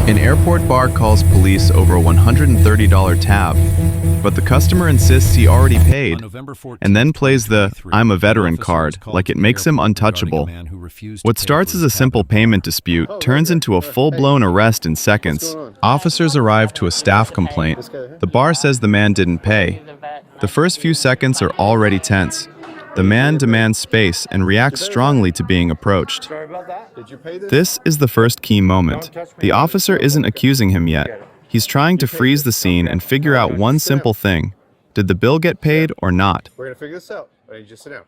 An airport bar calls police over a $130 tab, but the customer insists he already paid, and then plays the "I'm a veteran" card like it makes him untouchable. What starts as a simple payment dispute turns into a full-blown arrest in seconds. Officers arrive to a staff complaint. The bar says the man didn't pay. The first few seconds are already tense. The man demands space and reacts strongly to being approached. This is the first key moment. The officer isn't accusing him yet. He's trying to freeze the scene and figure out one simple thing. Did the bill get paid or not? We're going to figure this out. You just sit down.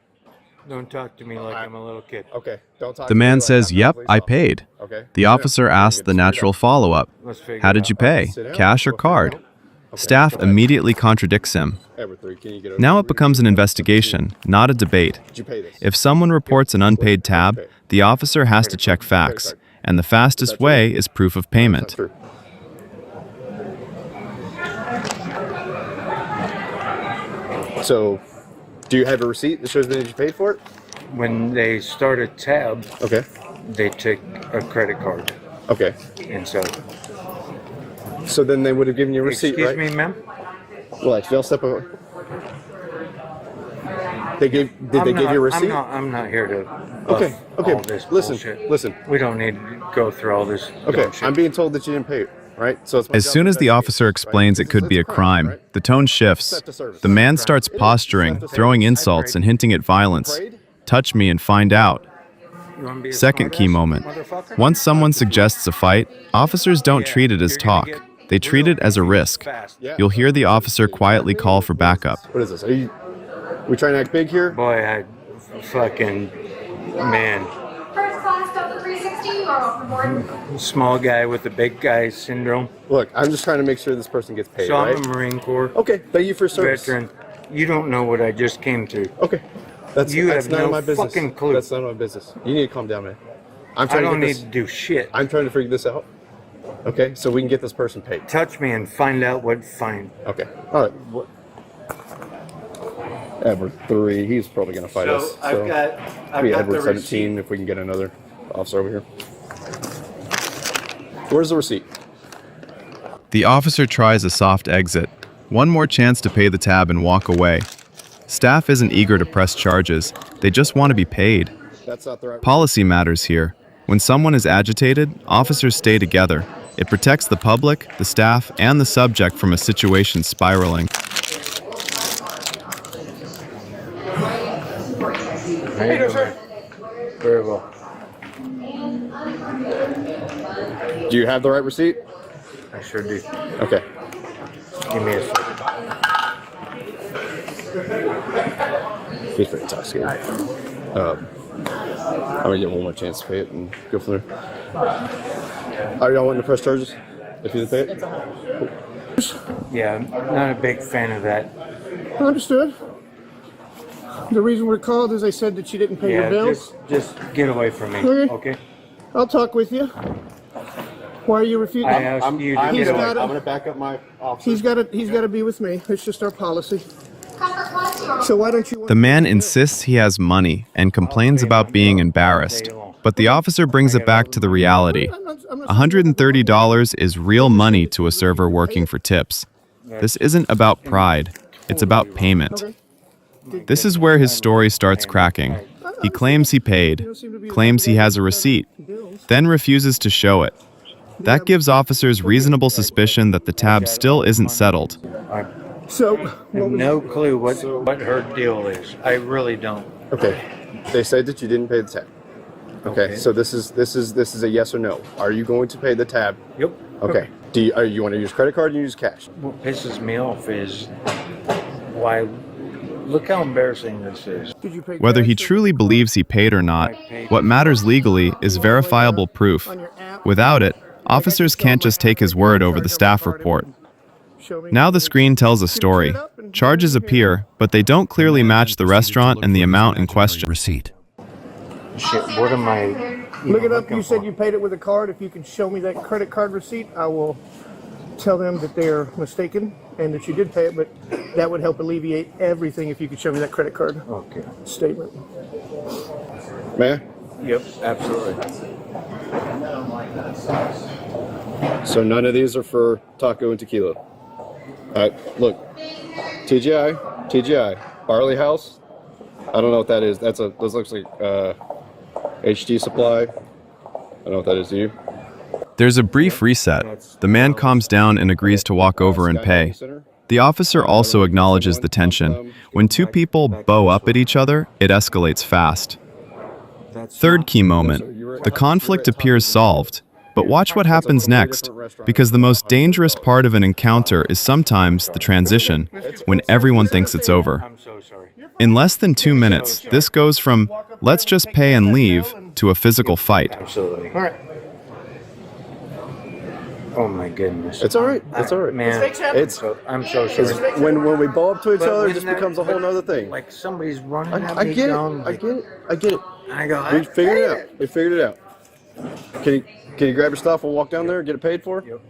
Don't talk to me like I'm a little kid. Okay. Don't talk The man says, "Yep, I paid." The officer asks the natural follow-up. "How did you pay? Cash or card?" Staff immediately contradicts him. Now it becomes an investigation, not a debate. If someone reports an unpaid tab, the officer has to check facts, and the fastest way is proof of payment. So, do you have a receipt that shows that you paid for it? When they start a tab, Okay. they take a credit card. Okay. And so, So then they would have given you a receipt, excuse right? me, ma'am? Well, actually, I'll step over. Did they give you a receipt? I'm not here to Okay. Okay. all this Listen. bullshit. Listen. We don't need to go through all this Okay. bullshit. I'm being told that you didn't pay it, right? So it's my As job soon to as the investigate, officer right? explains it could be a crime, right? the tone shifts. The man starts posturing, throwing insults and hinting at violence. "Touch me and find out." You wanna be a Second key smartass, moment. motherfucker? Once someone suggests a fight, officers don't treat it as You're gonna talk. get They treat it as a risk. fast. You'll hear the officer quietly call for backup. What is this? We trying to act big here? Boy, fucking, man. First class Delta 360, you are welcome aboard. Small guy with the big guy syndrome. Look, I'm just trying to make sure this person gets paid, So right? I'm a Marine Corps Okay. Thank you for your service. veteran. You don't know what I just came to. Okay. That's You that's have none of no my business. fucking clue. That's none of my business. You need to calm down, man. I'm I trying don't to get need this. to do shit. I'm trying to figure this out. Okay, so we can get this person paid. Touch me and find out what fine. Okay. All right. Edward 3. He's probably going to fight us. I've got Edward the 17. If we can get another officer over here. Where's the receipt? The officer tries a soft exit. One more chance to pay the tab and walk away. Staff isn't eager to press charges. They just want to be paid. That's not the right. Policy matters here. When someone is agitated, officers stay together. It protects the public, the staff, and the subject from a situation spiraling. How you doing, man? Very well. Do you have the right receipt? I sure do. Okay. Give me a second. He's pretty intoxicated. I'm gonna get one more chance to pay it and go from there. Are y'all wanting to press charges if you didn't pay it? Yeah, I'm not a big fan of that. Understood. The reason we're called is they said that you didn't pay your Yeah, bills. just get away from me, Okay. okay? I'll talk with you. Why are you refusing? I asked you to I'm get got away. it. I'm gonna back up my officer. He's got to be with me. It's just our policy. Comfort class, you are So why don't you? The man insists he has money and complains about being embarrassed. But the officer brings it back to the reality. $130 is real money to a server working for tips. This isn't about pride. It's about payment. This is where his story starts cracking. He claims he paid, claims he has a receipt, then refuses to show it. That gives officers reasonable suspicion that the tab still isn't settled. So I have no clue what her deal is. I really don't. Okay. They said that you didn't pay the tab. Okay. So this is a yes or no. Are you going to pay the tab? Yep. Okay. Do you want to use credit card or use cash? What pisses me off is why. Look how embarrassing this is. did you pay Whether he cash? truly believes he paid or not, what matters legally is verifiable proof. Without it, officers can't just take his word over the staff report. Show me. Now the screen tells a story. Charges appear, but they don't clearly match the restaurant and the amount in question. Receipt. Shit, what am I? Look it up. looking You said for? you paid it with a card. If you can show me that credit card receipt, I will tell them that they're mistaken and that you did pay it. But that would help alleviate everything if you could show me that credit card Okay. statement. Man. Yep, absolutely. So none of these are for taco and tequila. All right, look, TGI, Barley House. I don't know what that is. This looks like HD Supply. I don't know what that is. Do you? There's a brief reset. The man calms down and agrees to walk over and pay. The officer also acknowledges the tension. When two people bow up at each other, it escalates fast. Third key moment. The conflict appears solved. But watch what happens next, because the most dangerous part of an encounter is sometimes the transition, when everyone thinks it's over. In less than 2 minutes, this goes from, let's just pay and leave, to a physical fight. Absolutely. All right. Oh my goodness. It's all right. It's all right, Man, I'm so sorry. when we bow up to each But other, when it just that- becomes a whole nother thing. Like somebody's running at I me get it. going, I get it. I get it. I go, We figured it out. We figured it out. Can you grab your stuff? We'll walk down there and get it paid for? Yep.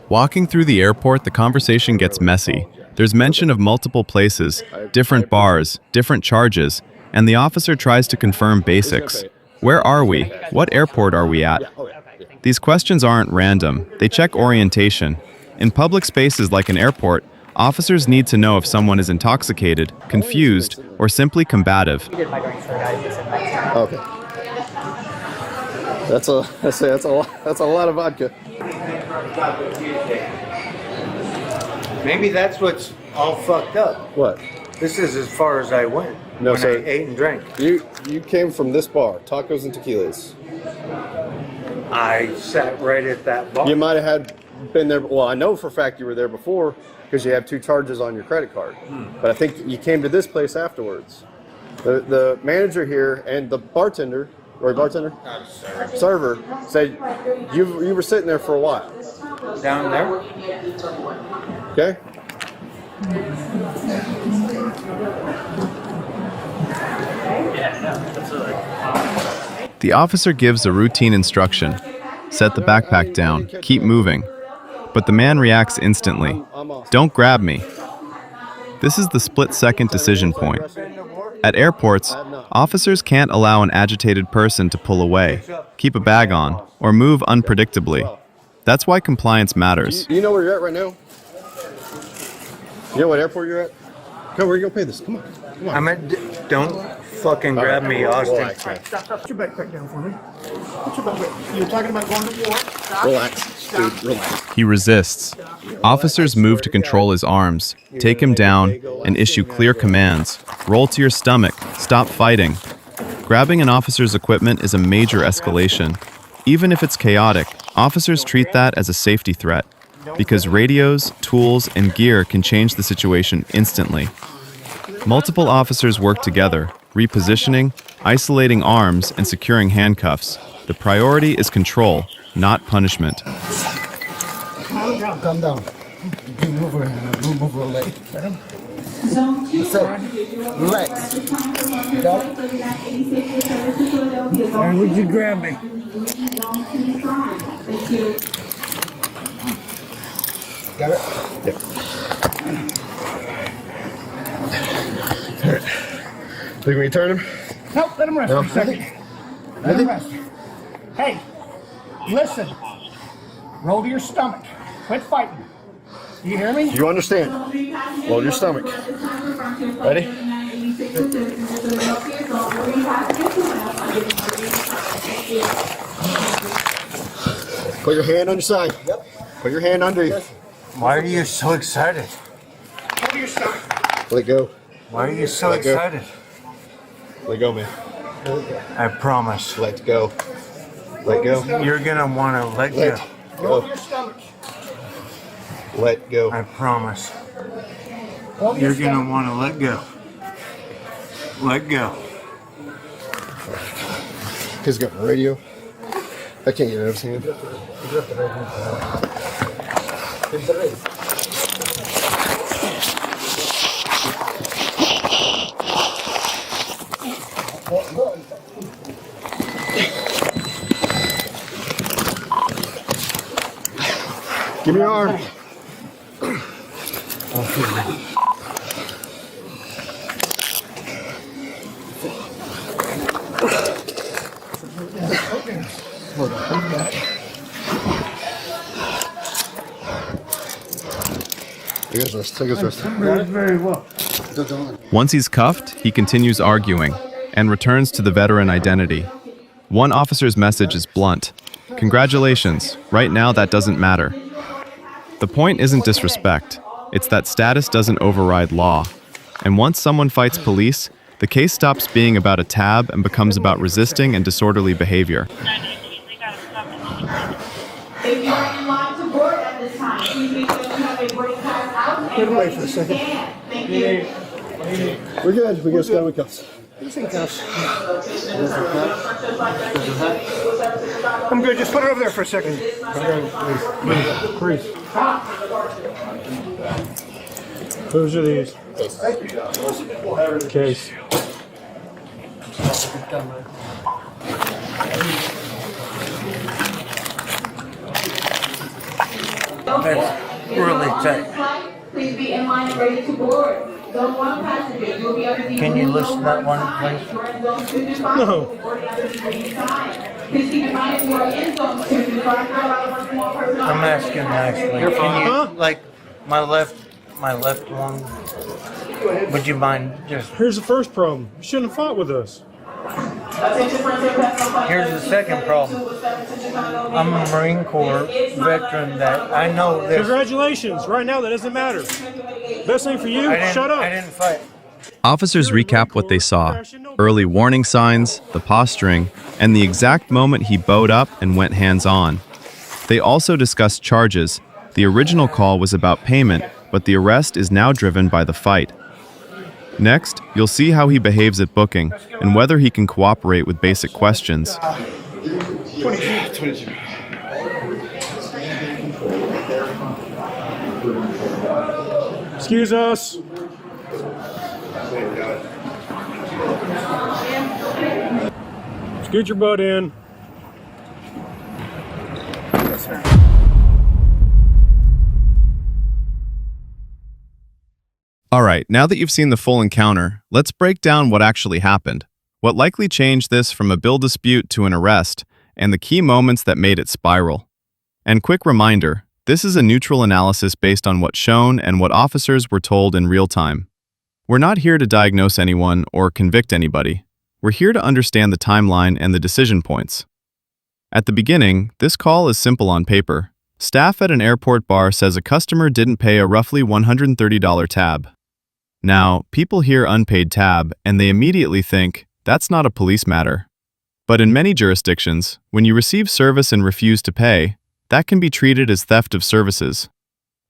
Walking through the airport, the conversation gets messy. There's mention of multiple places, different bars, different charges, and the officer tries to confirm basics. Where are we? What airport are we at? These questions aren't random. They check orientation. In public spaces like an airport, officers need to know if someone is intoxicated, confused, or simply combative. Okay. That's a lot of vodka. maybe that's what's all fucked up. What? This is as far as I went No, when sir. I ate and drank. You came from this bar, tacos and tequilas. I sat right at that bar. You might have been there. Well, I know for a fact you were there before because you have 2 charges on your credit card. But I think you came to this place afterwards. The manager here and the bartender, or bartender, server, said you were sitting there for a while. Down there? Okay. The officer gives a routine instruction. Set the backpack down. Keep moving. But the man reacts instantly. Don't grab me. This is the split-second decision point. At airports, officers can't allow an agitated person to pull away, keep a bag on, or move unpredictably. That's why compliance matters. Do you know where you're at right now? You know what airport you're at? Come, we're gonna pay this. Come on. Come on. I'm at. Don't fucking grab me, Austin. Relax, man. Stop. Put your backpack down for me. Put your backpack. You were talking about going to war. Stop. Relax, dude. Relax. He resists. Officers move to control his arms, take him down, and issue clear commands. Roll to your stomach. Stop fighting. Grabbing an officer's equipment is a major escalation. Even if it's chaotic, officers treat that as a safety threat, because radios, tools, and gear can change the situation instantly. Multiple officers work together, repositioning, isolating arms, and securing handcuffs. The priority is control, not punishment. Calm down. You move her leg. Relax. Why would you grab me? Got it? Think we can turn him? Nope, let him rest for a second. Let him rest. Hey, listen. Roll to your stomach. Quit fighting. You hear me? You understand? Load your stomach. Ready? Put your hand on your side. Yep. Put your hand under you. Why are you so excited? Roll to your stomach. Let go. Why are you so Let go. excited? Let go, man. I promise. Let go. Let go. You're gonna wanna let go. Let Roll to go. your stomach. Let go. I promise. Roll to your You're gonna stomach. wanna let go. Let go. He's got the radio. I can't get it out of his hand. Give me your arm. Take his wrist. Very well. Once he's cuffed, he continues arguing and returns to the veteran identity. One officer's message is blunt. Congratulations, right now that doesn't matter. The point isn't disrespect, it's that status doesn't override law. And once someone fights police, the case stops being about a tab and becomes about resisting and disorderly behavior. If you are in line to board at this time, please make sure you have a break pass out and Wait for a second. thank you. We're good. We just got with cuffs. I'm good. Just put it over there for a second. Please. Whose are these? Case. That's really tight. Please be in line and ready to board. Zone 1 passengers will be under the Can you listen to that one, please? No. Please keep in mind if you are in zone 2, I'm asking nicely. Can you, like, my left one, would you mind just, Here's the first problem. You shouldn't have fought with us. here's the second problem. I'm a Marine Corps veteran that I know this. Congratulations. Right now, that doesn't matter. Best thing for you, shut up. I didn't fight. Officers recap what they saw, early warning signs, the posturing, and the exact moment he bowed up and went hands-on. They also discussed charges. The original call was about payment, but the arrest is now driven by the fight. Next, you'll see how he behaves at booking and whether he can cooperate with basic questions. 22. Excuse us. Scoot your butt in. All right, now that you've seen the full encounter, let's break down what actually happened, what likely changed this from a bill dispute to an arrest, and the key moments that made it spiral. And quick reminder, this is a neutral analysis based on what's shown and what officers were told in real time. We're not here to diagnose anyone or convict anybody. We're here to understand the timeline and the decision points. At the beginning, this call is simple on paper. Staff at an airport bar says a customer didn't pay a roughly $130 tab. Now, people hear unpaid tab and they immediately think, that's not a police matter. But in many jurisdictions, when you receive service and refuse to pay, that can be treated as theft of services.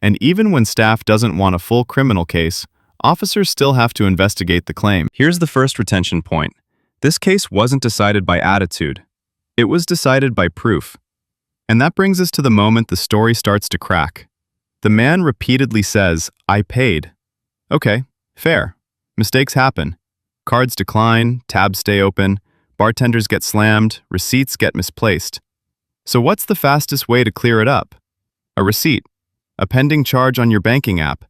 And even when staff doesn't want a full criminal case, officers still have to investigate the claim. Here's the first retention point. This case wasn't decided by attitude. It was decided by proof. And that brings us to the moment the story starts to crack. The man repeatedly says, I paid. Okay, fair. Mistakes happen. Cards decline, tabs stay open, bartenders get slammed, receipts get misplaced. So what's the fastest way to clear it up? A receipt, a pending charge on your banking app,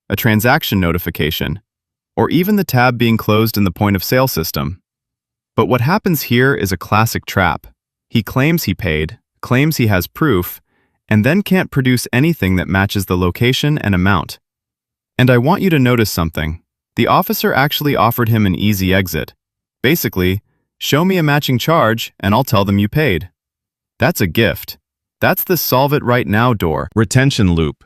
a transaction notification, or even the tab being closed in the point-of-sale system. But what happens here is a classic trap. He claims he paid, claims he has proof, and then can't produce anything that matches the location and amount. And I want you to notice something. The officer actually offered him an easy exit. Basically, show me a matching charge and I'll tell them you paid. That's a gift. That's the solve it right now door, retention loop.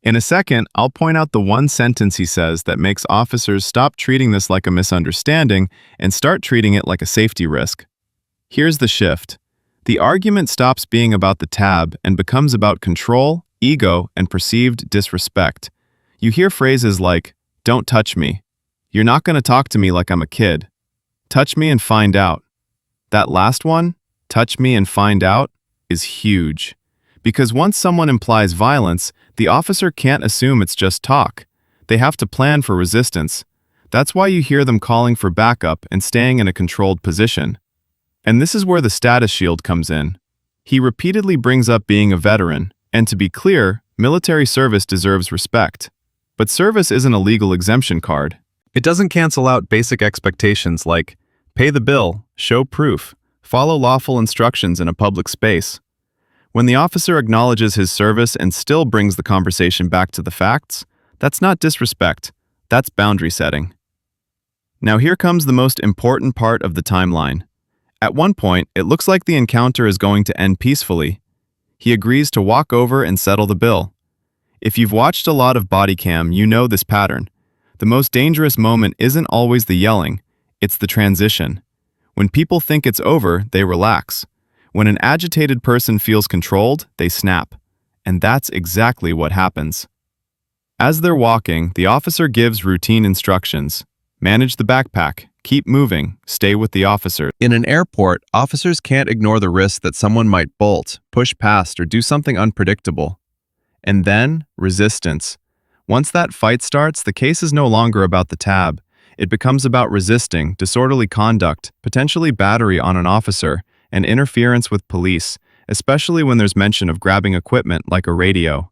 In a second, I'll point out the one sentence he says that makes officers stop treating this like a misunderstanding and start treating it like a safety risk. Here's the shift. The argument stops being about the tab and becomes about control, ego, and perceived disrespect. You hear phrases like, don't touch me. You're not going to talk to me like I'm a kid. Touch me and find out. That last one, touch me and find out, is huge. Because once someone implies violence, the officer can't assume it's just talk. They have to plan for resistance. That's why you hear them calling for backup and staying in a controlled position. And this is where the status shield comes in. He repeatedly brings up being a veteran, and to be clear, military service deserves respect. But service isn't a legal exemption card. It doesn't cancel out basic expectations like pay the bill, show proof, follow lawful instructions in a public space. When the officer acknowledges his service and still brings the conversation back to the facts, that's not disrespect, that's boundary setting. Now here comes the most important part of the timeline. At one point, it looks like the encounter is going to end peacefully. He agrees to walk over and settle the bill. If you've watched a lot of Bodycam, you know this pattern. The most dangerous moment isn't always the yelling, it's the transition. When people think it's over, they relax. When an agitated person feels controlled, they snap. And that's exactly what happens. As they're walking, the officer gives routine instructions. Manage the backpack, keep moving, stay with the officer. In an airport, officers can't ignore the risk that someone might bolt, push past, or do something unpredictable. And then, resistance. Once that fight starts, the case is no longer about the tab. It becomes about resisting, disorderly conduct, potentially battery on an officer, and interference with police, especially when there's mention of grabbing equipment like a radio.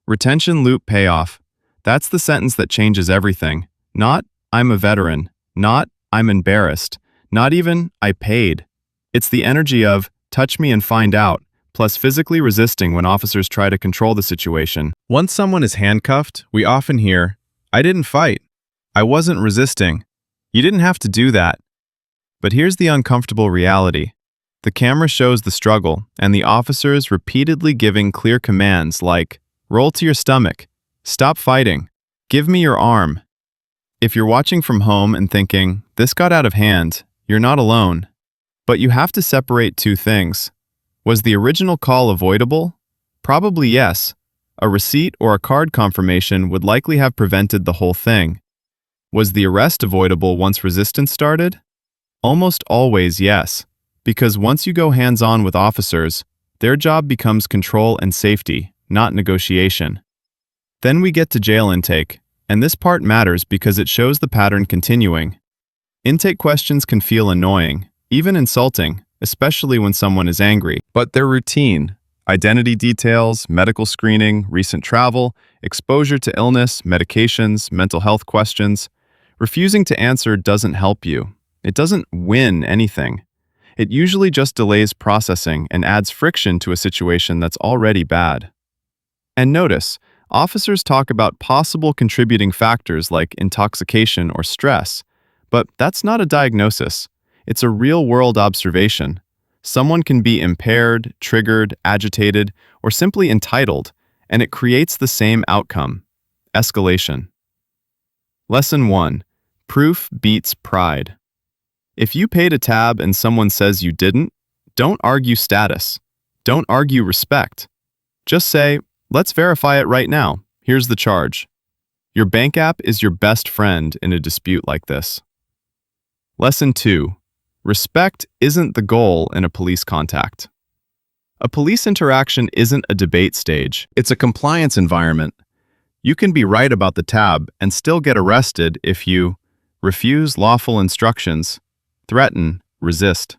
Retention loop payoff. That's the sentence that changes everything. Not, I'm a veteran. Not, I'm embarrassed. Not even, I paid. It's the energy of, touch me and find out, plus physically resisting when officers try to control the situation. Once someone is handcuffed, we often hear, I didn't fight. I wasn't resisting. You didn't have to do that. But here's the uncomfortable reality. The camera shows the struggle, and the officers repeatedly giving clear commands like, roll to your stomach, stop fighting, give me your arm. If you're watching from home and thinking, this got out of hand, you're not alone. But you have to separate two things. Was the original call avoidable? Probably yes. A receipt or a card confirmation would likely have prevented the whole thing. Was the arrest avoidable once resistance started? Almost always yes, because once you go hands-on with officers, their job becomes control and safety, not negotiation. Then we get to jail intake, and this part matters because it shows the pattern continuing. Intake questions can feel annoying, even insulting, especially when someone is angry, but they're routine. Identity details, medical screening, recent travel, exposure to illness, medications, mental health questions. Refusing to answer doesn't help you. It doesn't win anything. It usually just delays processing and adds friction to a situation that's already bad. And notice, officers talk about possible contributing factors like intoxication or stress, but that's not a diagnosis. It's a real-world observation. Someone can be impaired, triggered, agitated, or simply entitled, and it creates the same outcome: escalation. Lesson 1. Proof beats pride. If you paid a tab and someone says you didn't, don't argue status. Don't argue respect. Just say, let's verify it right now. Here's the charge. Your bank app is your best friend in a dispute like this. Lesson 2. Respect isn't the goal in a police contact. A police interaction isn't a debate stage. It's a compliance environment. You can be right about the tab and still get arrested if you refuse lawful instructions, threaten, resist.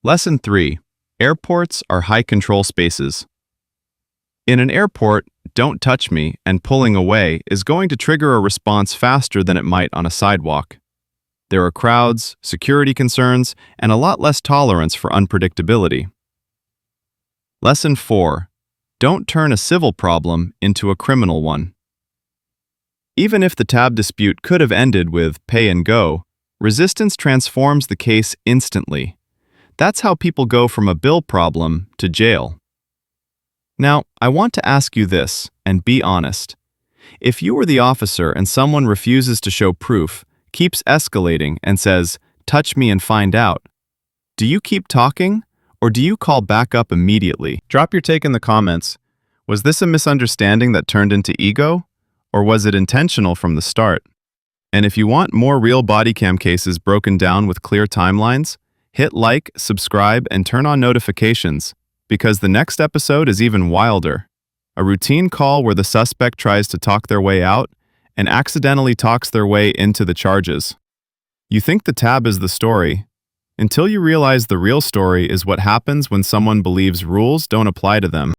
Lesson 3. Airports are high-control spaces. In an airport, don't touch me and pulling away is going to trigger a response faster than it might on a sidewalk. There are crowds, security concerns, and a lot less tolerance for unpredictability. Lesson 4. Don't turn a civil problem into a criminal one. Even if the tab dispute could have ended with pay and go, resistance transforms the case instantly. That's how people go from a bill problem to jail. Now, I want to ask you this, and be honest. If you were the officer and someone refuses to show proof, keeps escalating, and says, touch me and find out, do you keep talking, or do you call back up immediately? Drop your take in the comments. Was this a misunderstanding that turned into ego, or was it intentional from the start? And if you want more real Bodycam cases broken down with clear timelines, hit like, subscribe, and turn on notifications, because the next episode is even wilder. A routine call where the suspect tries to talk their way out and accidentally talks their way into the charges. You think the tab is the story, until you realize the real story is what happens when someone believes rules don't apply to them.